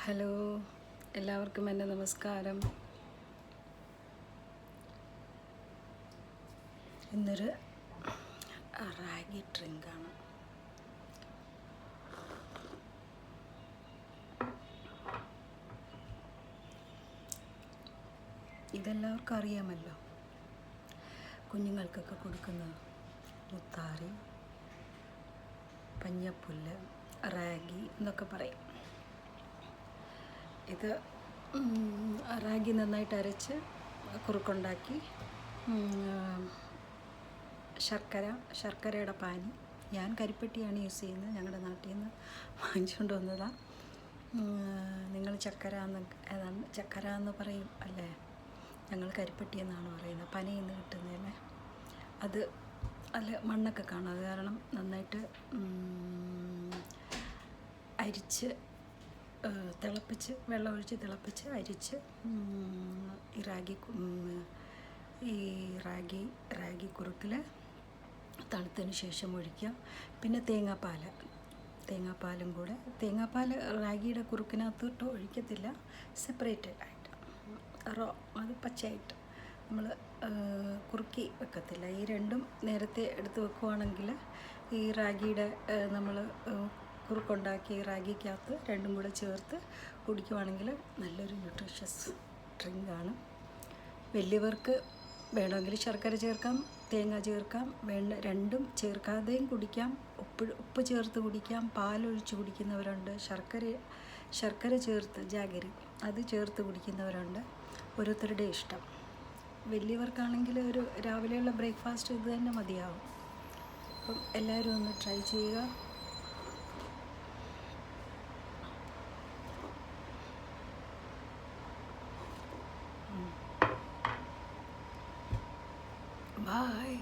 Hello, എല്ലാവർക്കും എൻ്റെ നമസ്കാരം. ഇന്നൊരു റാഗി ഡ്രിങ്കാണ്. ഇതെല്ലാവർക്കും അറിയാമല്ലോ. കുഞ്ഞുങ്ങൾക്കൊക്കെ കൊടുക്കുന്ന മുത്താറി, പഞ്ഞപ്പുല്ല്, റാഗി എന്നൊക്കെ പറയും. ഇത് റാഗി നന്നായിട്ട് അരച്ച് കുറുക്കുണ്ടാക്കി ശർക്കരയുടെ പാനി. ഞാൻ കരിപ്പെട്ടിയാണ് യൂസ് ചെയ്യുന്നത്. ഞങ്ങളുടെ നാട്ടിൽ നിന്ന് വാങ്ങിച്ചുകൊണ്ട് വന്നതാണ്. നിങ്ങൾ ചക്കര എന്ന് പറയും അല്ലേ? ഞങ്ങൾ കരിപ്പെട്ടി എന്നാണ് പറയുന്നത്. പനയിൽ നിന്ന് കിട്ടുന്നതല്ലേ. അത് അല്ല, മണ്ണൊക്കെ കാണും. അത് കാരണം നന്നായിട്ട് അരിച്ച് വെള്ളമൊഴിച്ച് തിളപ്പിച്ച് അരിച്ച് ഈ റാഗി കുറുക്കിൽ തണുത്തതിന് ശേഷം ഒഴിക്കുക. പിന്നെ തേങ്ങാപ്പാലും കൂടെ. തേങ്ങാപ്പാൽ റാഗിയുടെ കുറുക്കിനകത്തോട്ട് ഒഴിക്കത്തില്ല, സെപ്പറേറ്റഡ് ആയിട്ട് അത് പച്ചയായിട്ട് നമ്മൾ കുറുക്കി വെക്കത്തില്ല. ഈ രണ്ടും നേരത്തെ എടുത്ത് വെക്കുവാണെങ്കിൽ ഈ റാഗിയുടെ നമ്മൾ കുറുക്കുണ്ടാക്കി റാഗിക്കകത്ത് രണ്ടും കൂടെ ചേർത്ത് കുടിക്കുവാണെങ്കിൽ നല്ലൊരു ന്യൂട്രീഷ്യസ് ഡ്രിങ്കാണ്. വലിയവർക്ക് വേണമെങ്കിൽ ശർക്കര ചേർക്കാം, തേങ്ങ ചേർക്കാം. രണ്ടും ചേർക്കാതെയും കുടിക്കാം. ഉപ്പ് ചേർത്ത് കുടിക്കാം. പാലൊഴിച്ച് കുടിക്കുന്നവരുണ്ട്. ശർക്കര ചേർത്ത് ജാഗരി അത് ചേർത്ത് കുടിക്കുന്നവരുണ്ട്. ഓരോരുത്തരുടെ ഇഷ്ടം. വലിയവർക്കാണെങ്കിൽ ഒരു രാവിലെയുള്ള ബ്രേക്ക്ഫാസ്റ്റ് ഇത് തന്നെ മതിയാവും. അപ്പം എല്ലാവരും ഒന്ന് ട്രൈ ചെയ്യുക. Bye.